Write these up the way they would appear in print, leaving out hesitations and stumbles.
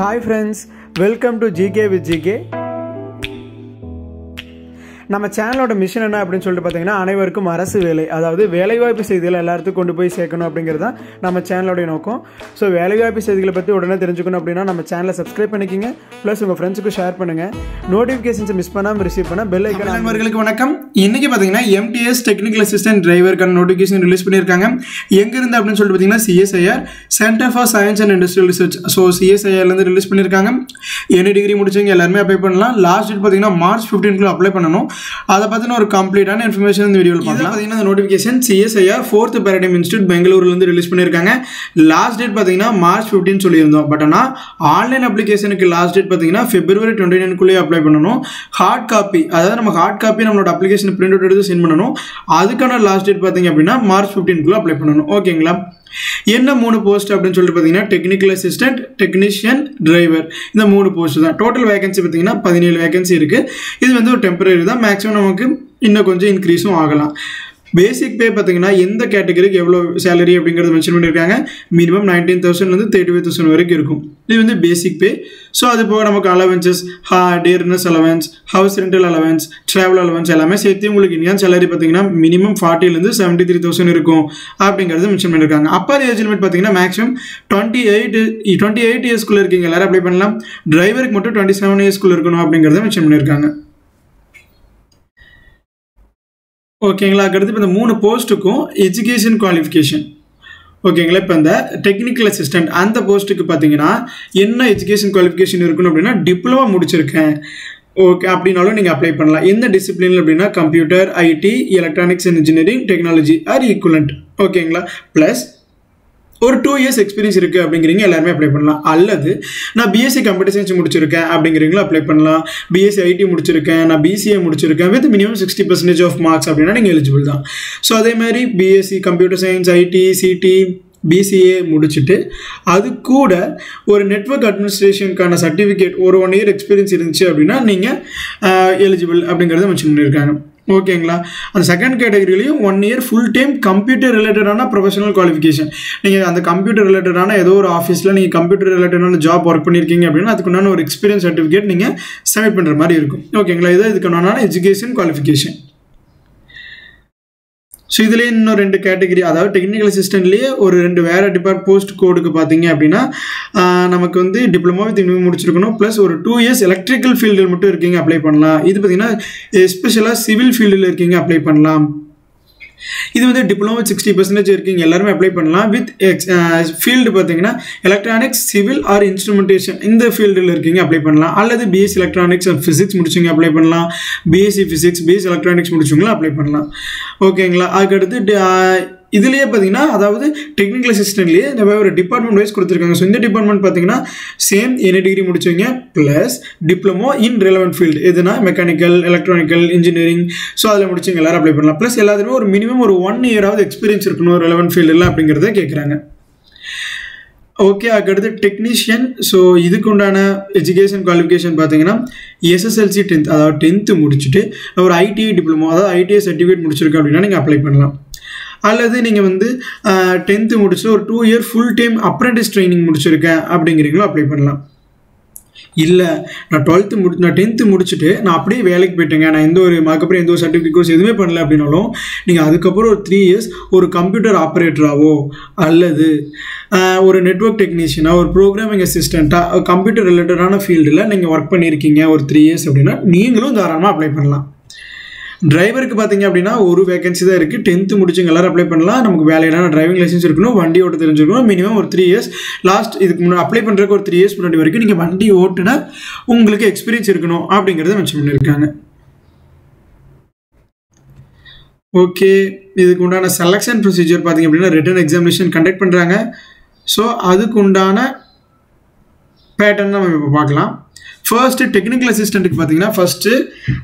Hi friends, welcome to GK with GK. நம்ம சேனலோட mission என்ன அப்படின்னு சொல்லிட்டு பார்த்தீங்கன்னா அனைவருக்கும் அரசு வேலை, அதாவது வேலைவாய்ப்பு செய்திகளை எல்லாத்துக்கும் கொண்டு போய் சேர்க்கணும் அப்படிங்கிறது தான் நம்ம சேனலோடைய நோக்கம். ஸோ வேலைவாய்ப்பு செய்திகளை பற்றி உடனே தெரிஞ்சுக்கணும் அப்படின்னா நம்ம சேனலை சப்ஸ்கிரைப் பண்ணிக்கிங்க, ப்ளஸ் உங்கள் ஃப்ரெண்ட்ஸுக்கு ஷேர் பண்ணுங்கள். நோட்டிஃபிகேஷன்ஸை மிஸ் பண்ணாமல் ரிசீவ் பண்ண பெல் ஐக்கான். நண்பர்களுக்கு வணக்கம். இன்றைக்கி பார்த்தீங்கன்னா MTS டெக்னிக்கல் அசிஸ்டன்ட் டிரைவருக்கான நோட்டிஃபிகேஷன் ரிலீஸ் பண்ணியிருக்காங்க. எங்கேருந்து அப்படின்னு சொல்லிட்டு பார்த்தீங்கன்னா CSIR centre for science and industrial research. So CSIRலேருந்து ரிலீஸ் பண்ணியிருக்காங்க. என்ன டிகிரி முடிச்சவங்க எல்லாருமே அப்ளை பண்ணலாம். லாஸ்ட் டேட் பார்த்தீங்கன்னா March 15 அப்ளை பண்ணணும். அதை பற்றின ஒரு கம்ப்ளீட்டான இன்ஃபர்மேஷன் இந்த வீடியோவில் பார்க்கலாம். பார்த்தீங்கன்னா இந்த notification CSIR 4th Paradigm Institute பெங்களூர்லேருந்து ரிலீஸ் பண்ணியிருக்காங்க. லாஸ்ட் டேட் பார்த்தீங்கன்னா March 15 சொல்லியிருந்தோம். பட் ஆனால் ஆன்லைன் அப்ளிகேஷனுக்கு லாஸ்ட் டேட் பார்த்தீங்கன்னா February 29 அப்ளை பண்ணணும். ஹார்ட் காப்பி, அதாவது நம்ம ஹார்ட் காப்பி நம்மளோட அப்ளிகேஷன் பிரிண்ட் அவுட் எடுத்து சென்ட் பண்ணணும். அதுக்கான லாஸ்ட் டேட் பார்த்தீங்க அப்படின்னா March 15 அப்ளை பண்ணணும். ஓகேங்களா? என்ன 3 போஸ்ட் அப்படின்னு சொல்லிட்டு பார்த்தீங்கன்னா டெக்னிக்கல் அசிஸ்டன்ட், டெக்னீஷியன், டிரைவர், இந்த 3 போஸ்ட் தான். டோட்டல் வேகன்சி பார்த்தீங்கன்னா 17 வேகன்சி இருக்குது. இது வந்து ஒரு டெம்பரரி தான். மேக்ஸிமம் நமக்கு இன்னும் கொஞ்சம் இன்க்ரீஸும் ஆகலாம். பேசிக் பே பார்த்தீங்கன்னா எந்த கேட்டகரிக்கு எவ்வளோ சேலரி அப்படிங்கிறது மென்ஷன் பண்ணியிருக்காங்க. மினிமம் 19,000 35,000 வரைக்கும் இருக்கும். இது வந்து பேசிக் பே. ஸோ அது போக நமக்கு allowances, dearness allowance, house rental allowance, travel allowance எல்லாமே சேர்த்து உங்களுக்கு இந்தியன் சேலரி பார்த்தீங்கன்னா மினிமம் 40,000 73,000 இருக்கும் அப்படிங்கிறது மென்ஷன் பண்ணியிருக்காங்க. அப்பர் ஏஜ் லிமிட் பார்த்தீங்கன்னா மேக்ஸிமம் 28 இயர்ஸ்க்குள்ளே இருக்கீங்க எல்லாரும் அப்ளை பண்ணலாம். டிரைவருக்கு மட்டும் 27 இயர்ஸ்க்குள்ளே இருக்கணும் அப்படிங்கிறத மென்ஷன் பண்ணியிருக்காங்க. ஓகேங்களா? அடுத்து இப்போ இந்த 3 போஸ்ட்டுக்கும் எஜுகேஷன் குவாலிஃபிகேஷன். ஓகேங்களா? இப்போ இந்த டெக்னிக்கல் அசிஸ்டன்ட் அந்த போஸ்ட்டுக்கு பார்த்தீங்கன்னா என்ன எஜுகேஷன் குவாலிஃபிகேஷன் இருக்கணும் அப்படின்னா டிப்ளமா முடிச்சிருக்கேன் ஓகே அப்படின்னாலும் நீங்கள் அப்ளை பண்ணலாம். எந்த டிசிப்ளின் அப்படின்னா computer, IT, electronics and engineering, technology R equivalent. ஓகேங்களா? ப்ளஸ் ஒரு 2 இயர்ஸ் எக்ஸ்பீரியன்ஸ் இருக்குது அப்படிங்கிறீங்க எல்லாருமே அப்ளை பண்ணலாம். அல்லது நான் BSc கம்ப்யூட்டர் சயின்ஸ் முடிச்சிருக்கேன் அப்படிங்கிறீங்களும் அப்ளை பண்ணலாம். BSc IT முடிச்சிருக்கேன், நான் BCA முடிச்சிருக்கேன் வித் மினிமம் 60% ஆஃப் மார்க்ஸ் அப்படின்னா நீங்கள் எலிஜிபிள் தான். ஸோ அதே மாதிரி BSc computer science, IT, CT, BCA முடிச்சுட்டு அது கூட ஒரு நெட்வொர்க் அட்மினிஸ்ட்ரேஷனுக்கான சர்டிஃபிகேட் ஒரு 1 இயர் எக்ஸ்பீரியன்ஸ் இருந்துச்சு அப்படின்னா நீங்கள் எலிஜிபிள் அப்படிங்கிறத மென்ஷன் பண்ணியிருக்காங்க. ஓகேங்களா? அந்த செகண்ட் கேட்டகரியிலையும் 1 இயர் ஃபுல் டைம் கம்ப்யூட்டர் ரிலேட்டடான ப்ரொஃபஷனல் குவாலிஃபிகேஷன். நீங்கள் அந்த கம்ப்யூட்டர் ரிலேட்டடான ஏதோ ஒரு ஆஃபீஸில் நீங்கள் கம்ப்யூட்டர் ரிலேட்டடான ஜாப் ஒர்க் பண்ணியிருக்கீங்க அப்படின்னா அதுக்குண்டான ஒரு எக்ஸ்பீரியன்ஸ் சர்டிஃபிகேட் நீங்கள் சப்மிட் பண்ணுற மாதிரி இருக்கும். ஓகேங்களா? இது இதுக்குண்டான எஜுகேஷன் குவாலிஃபிகேஷன். ஸோ இதுலேயே இன்னும் 2 கேட்டகரி, அதாவது டெக்னிக்கல் அசிஸ்டன்ட்லேயே ஒரு 2 வேறு போஸ்ட் கோடுக்கு பார்த்தீங்க அப்படின்னா நமக்கு வந்து டிப்ளமோ வித் மினிமம் முடிச்சிருக்கணும். ப்ளஸ் ஒரு 2 இயர்ஸ் எலக்ட்ரிக்கல் ஃபீல்டில் மட்டும் இருக்கீங்க அப்ளை பண்ணலாம். இது பார்த்தீங்கன்னா எஸ்பெஷலாக சிவில் ஃபீல்டில் இருக்கீங்க அப்ளை பண்ணலாம். இது வந்து டிப்ளமோ 60% இருக்கீங்க எல்லாருமே அப்ளை பண்ணலாம். வித் ஃபீல்டு பார்த்தீங்கன்னா எலக்ட்ரானிக்ஸ், சிவில் ஆர் இன்ஸ்ட்ருமெண்டேஷன் இந்த ஃபீல்டில் இருக்கீங்க அப்ளை பண்ணலாம். அல்லது BSc எலக்ட்ரானிக்ஸ் அண்ட் ஃபிசிக்ஸ் முடிச்சிங்க அப்ளை பண்ணலாம். BSc ஃபிசிக்ஸ், BSc எலக்ட்ரானிக்ஸ் முடிச்சவங்களும் அப்ளை பண்ணலாம். ஓகேங்களா? அதுக்கடுத்து இதுலேயே பார்த்தீங்கன்னா அதாவது டெக்னிக்கல் அசிஸ்டன்ட்லேயே இந்த ஒரு டிபார்ட்மெண்ட் வைஸ் கொடுத்துருக்காங்க. ஸோ இந்த டிபார்ட்மெண்ட் பார்த்தீங்கன்னா சேம் என்ன டிகிரி முடிச்சவங்க plus diploma in relevant field எதுனா மெக்கானிக்கல், எலக்ட்ரானிக்கல், இன்ஜினியரிங். ஸோ அதில் முடிச்சவங்க எல்லாரும் அப்ளை பண்ணலாம். ப்ளஸ் எல்லாத்துலேயுமே ஒரு மினிமம் ஒரு 1 இயராவது எக்ஸ்பீரியன்ஸ் இருக்கணும் ரெலவெண்ட் ஃபீல்டில் அப்படிங்கிறத கேட்குறாங்க. ஓகே. அதுக்கடுத்து டெக்னீஷியன். ஸோ இதுக்கு உண்டான எஜுகேஷன் குவாலிஃபிகேஷன் பார்த்தீங்கன்னா SSLC 10th, அதாவது 10th முடிச்சுட்டு ஒரு ITI டிப்ளமோ, அதாவது ITI சர்டிஃபிகேட் முடிச்சிருக்கேன் அப்படின்னா நீங்கள் அப்ளை பண்ணலாம். அல்லது நீங்கள் வந்து 10th முடிச்சுட்டு ஒரு 2 year full time apprentice training முடிச்சிருக்கேன் அப்படிங்கிறீங்களும் அப்ளை பண்ணலாம். இல்லை நான் 10th முடிச்சுட்டு நான் அப்படியே வேலைக்கு போயிட்டேங்க, நான் அதுக்கப்புறம் எந்த ஒரு சர்டிஃபிகேட் கோர்ஸ் எதுவுமே பண்ணல அப்படின்னாலும் நீங்கள் அதுக்கப்புறம் ஒரு 3 இயர்ஸ் ஒரு கம்ப்யூட்டர் ஆப்ரேட்டராகவோ அல்லது ஒரு நெட்வொர்க் டெக்னீஷியனாக, ஒரு ப்ரோக்ராமிங் அசிஸ்டண்ட்டாக கம்ப்யூட்டர் ரிலேட்டடான ஃபீல்டில் நீங்கள் ஒர்க் பண்ணியிருக்கீங்க ஒரு 3 இயர்ஸ் அப்படின்னா நீங்களும் தாராளமாக அப்ளை பண்ணலாம். டிரைவருக்கு பார்த்தீங்க அப்படின்னா ஒரு வேகன்சி தான் இருக்குது. 10th முடிச்சுங்க எல்லாரும் அப்ளை பண்ணலாம். நமக்கு வேலையான டிரைவிங் லைசன்ஸ் இருக்கணும், வண்டி ஓட்ட தெரிஞ்சிருக்கணும். மினிமம் ஒரு 3 இயர்ஸ் இதுக்கு முன்னாடி அப்ளை பண்ணுறதுக்கு ஒரு 3 இயர்ஸ் முன்னாடி வரைக்கும் நீங்கள் வண்டி ஓட்டுனா உங்களுக்கு எக்ஸ்பீரியன்ஸ் இருக்கணும் அப்படிங்கிறத மென்ஷன் பண்ணியிருக்காங்க. ஓகே. இதுக்கு உண்டான செலெக்ஷன் ப்ரொசீஜர் பார்த்தீங்க அப்படின்னா ரிட்டன் எக்ஸாமினேஷன் கண்டக்ட் பண்ணுறாங்க. ஸோ அதுக்கு உண்டான பேட்டர்ன் நம்ம இப்போ பார்க்கலாம். ஃபர்ஸ்ட் டெக்னிக்கல் அசிஸ்டண்ட்டுக்கு பார்த்தீங்கன்னா ஃபர்ஸ்ட்டு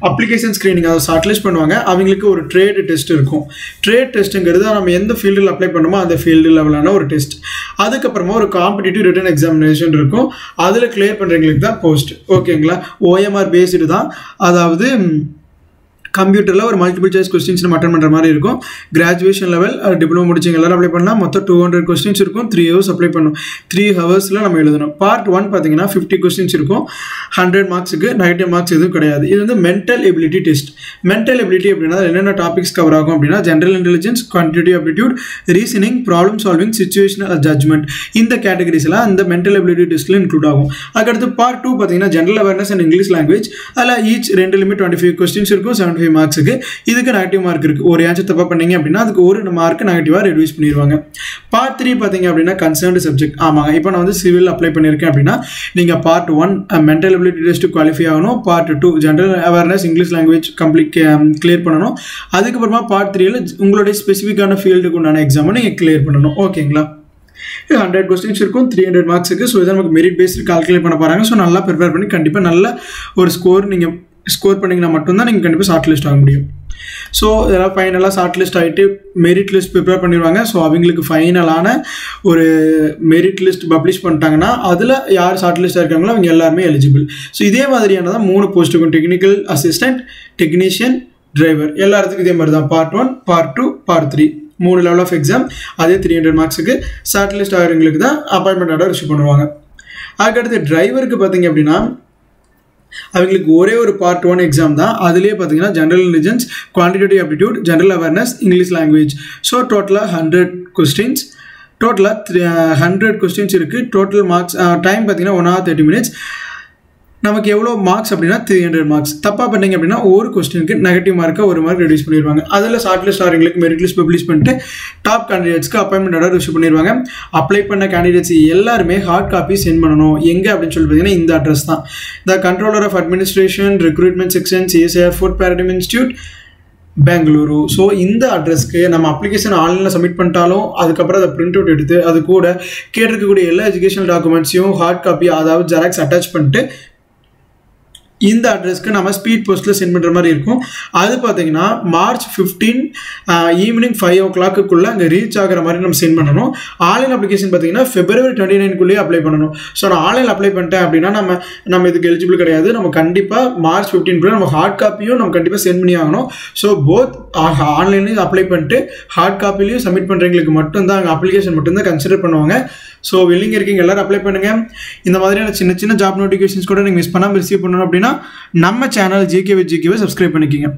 அப்ளிகேஷன் ஸ்க்ரீனிங், அதை ஷார்ட்லிஸ்ட் பண்ணுவாங்க. அவங்களுக்கு ஒரு ட்ரேட் டெஸ்ட் இருக்கும். ட்ரேட் டெஸ்ட்டுங்கிறது நம்ம எந்த ஃபீல்டில் அப்ளை பண்ணுமோ அந்த ஃபீல்டு லெவலான ஒரு டெஸ்ட். அதுக்கப்புறமா ஒரு காம்படிட்டிவ் ரிட்டன் எக்ஸாமினேஷன் இருக்கும். அதில் கிளியர் பண்ணுறவங்களுக்கு தான் போஸ்ட். ஓகேங்களா? OMR பேஸ்டு தான், அதாவது கம்ப்யூட்டரில் ஒரு மல்டிபிள் சாய்ஸ் கொஸ்டின்ஸ் நம்ம அட்டன் பண்ணுற மாதிரி இருக்கும். கிராஜுவேஷன் லெவல் டிப்ளமோ முடிச்சிங்க எல்லாரும் அப்ளை பண்ணலாம். மொத்தம் 200 கொஸ்டின்ஸ் இருக்கும். 3 hours அப்ளை பண்ணணும். 3 hours நம்ம எழுதணும். பார்ட் 1 பார்த்தீங்கன்னா 50 கொஸ்டின்ஸ் இருக்கும். 100 மார்க்ஸுக்கு நெகட்டிவ் மார்க்ஸ் எதுவும் கிடையாது. இது வந்து mental ability test. Mental ability அப்படின்னா என்னென்ன டாபிக்ஸ் கவர் ஆகும் அப்படின்னா general intelligence, quantitative aptitude, reasoning, problem solving, situational judgement, இந்த கேட்டகரிஸ்லாம் இந்த மென்டல் எபிலிட்டி டெஸ்ட்டில் இன்க்ளூட் ஆகும். அதுக்கடுத்து பார்ட் 2 பார்த்தீங்கன்னா general awareness and English language. அதில் ஈச் 25 கொஸ்டின்ஸ் இருக்கும். 75 மார்க்ஸுக்கு. இதுக்கு நெகட்டிவ் மார்க் இருக்குது. ஒரு ஆன்சர் தப்பாக பண்ணீங்க அப்படின்னா அதுக்கு ஒரு மார்க் நெகட்டிவாக ரெடியூஸ் பண்ணிடுவாங்க. பார்ட் 3 பார்த்தீங்க அப்படின்னா கன்சர்ன்டு சப்ஜெக்ட். ஆமாங்க, இப்போ நான் வந்து சிவில் அப்ளை பண்ணியிருக்கேன் அப்படின்னா நீங்கள் part 1 mental ability test qualify ஆகணும். Part 2 general awareness English language clear பண்ணணும். அதுக்கப்புறமா பார்ட் 3ல உங்களுடைய ஸ்பெசிஃபிக்கான ஃபீல்டுக்கு உண்டான எக்ஸாமை நீங்கள் கிளியர் பண்ணணும். ஓகேங்களா? 100 கொஸ்டின்ஸ் இருக்கும். 300 மார்க்ஸுக்கு. ஸோ இதை நமக்கு மெரிட் பேஸ்டு கால்குலேட் பண்ண போகிறாங்க. ஸோ நல்லா ப்ரிப்பேர் பண்ணி கண்டிப்பாக நல்ல ஒரு ஸ்கோர் நீங்கள் ஸ்கோர் பண்ணிங்கன்னா மட்டும்தான் நீங்கள் கண்டிப்பாக ஷார்ட் லிஸ்ட் ஆக முடியும். ஸோ இதெல்லாம் ஃபைனலாக ஷார்ட் லிஸ்ட் ஆகிட்டு மெரிட் லிஸ்ட் ப்ரிப்பேர் பண்ணிடுவாங்க. ஸோ அவங்களுக்கு ஃபைனலான ஒரு மெரிட் லிஸ்ட் பப்ளிஷ் பண்ணிட்டாங்கன்னா அதில் யார் ஷார்ட் லிஸ்ட்டாக இருக்காங்களோ அவங்க எல்லாருமே எலிஜிபிள். ஸோ இதே மாதிரியானதான் 3 போஸ்ட் இருக்கும். Technical assistant, technician, driver. எல்லாத்துக்கும் இதே மாதிரி தான். Part 1, part 2, part 3 3 level of exam. அதே 300 மார்க்ஸுக்கு ஷார்ட் லிஸ்ட் ஆகிறவங்களுக்கு தான் அப்பாயின்மெண்ட் ஆர்டர் இஷ்யூ பண்ணுவாங்க. அதுக்கடுத்து டிரைவருக்கு பார்த்தீங்க அப்படின்னா அவங்களுக்கு ஒரே ஒரு பார்ட் 1 எக்ஸாம் தான். அதுலேயே பார்த்தீங்கன்னா general intelligence, quantitative aptitude, general awareness, English language. So டோட்டலாக 100 கொஸ்டின்ஸ். டோட்டலாக 100 கொஸ்டின்ஸ் இருக்குது. டோட்டல் மார்க்ஸ் டைம் பார்த்தீங்கன்னா 1 hour 30 minutes. நமக்கு எவ்வளோ மார்க்ஸ் அப்படின்னா 300 மார்க்ஸ். தப்பாக பண்ணிங்க அப்படின்னா ஒரு கொஸ்டினுக்கு நெகட்டிவ் மார்க்கை 1 மார்க் ரெடியூஸ் பண்ணிடுவாங்க. அதில் ஷார்ட் லிஸ்ட் ஆகிறவங்களுக்கு மெரிட் லிஸ்ட் பப்ளிஷ் பண்ணிட்டு டாப் கேண்டிடேட்ஸ்க்கு அப்பாயின்மெண்ட் ஆர்டர் இஷ்யூ பண்ணிடுவாங்க. அப்ளை பண்ண கேண்டிடேட்ஸ் எல்லாருமே ஹார்ட் காப்பி சென்ட் பண்ணணும். எங்கே அப்படின்னு சொல்லி பார்த்தீங்கன்னா இந்த அட்ரஸ் தான். The controller of administration, recruitment section, CSIR, fourth paradigm institute, Bengaluru. So இந்த அட்ரஸ்க்கு நம்ம அப்ளிகேஷன் ஆன்லைனில் சப்மிட் பண்ணிட்டாலும் அதுக்கப்புறம் அதை பிரிண்ட் அவுட் எடுத்து அது கூட கேட்டிருக்கக்கூடிய எல்லா எஜுகேஷனல் டாக்குமெண்ட்ஸையும் ஹார்ட் காப்பி அதாவது ஜெராக்ஸ் அட்டாச் பண்ணிட்டு இந்த அட்ரஸ்க்கு நம்ம ஸ்பீட் போஸ்ட்டில் சென்ட் பண்ணுற மாதிரி இருக்கும். அது பார்த்தீங்கன்னா மார்ச் 15 ஈவினிங் 5 o'clock அங்கே ரீச் ஆகிற மாதிரி நம்ம சென்ட் பண்ணணும். ஆன்லைன் அப்ளிகேஷன் பார்த்தீங்கன்னா February 29 அப்ளை பண்ணணும். ஸோ நான் ஆன்லைன் அப்ளை பண்ணிட்டேன் அப்படின்னா நம்ம இதுக்கு எலிஜிபிள் கிடையாது. நம்ம கண்டிப்பாக மார்ச் 15 நம்ம ஹார்ட் காப்பியும் நம்ம கண்டிப்பாக சென்ட் பண்ணி ஆகணும். ஸோ போத் ஆன்லைன்லேயும் அப்ளை பண்ணிட்டு ஹார்ட் காப்பிலையும் சப்மிட் பண்ணுறவங்களுக்கு மட்டும்தான் அங்கே அப்ளிகேஷன் மட்டும்தான் கன்சிடர் பண்ணுவாங்க. ஸோ வெல்லிங் இருக்கீங்க எல்லாரும் அப்ளை பண்ணுங்கள். இந்த மாதிரியான சின்ன சின்ன ஜாப் நோட்டிஃபிகேஷன்ஸ் கூட நீங்கள் மிஸ் பண்ணாமல் ரிசீவ் பண்ணணும் அப்படின்னா நம்ம channel GK with GK subscribe பண்ணிக்கிங்க.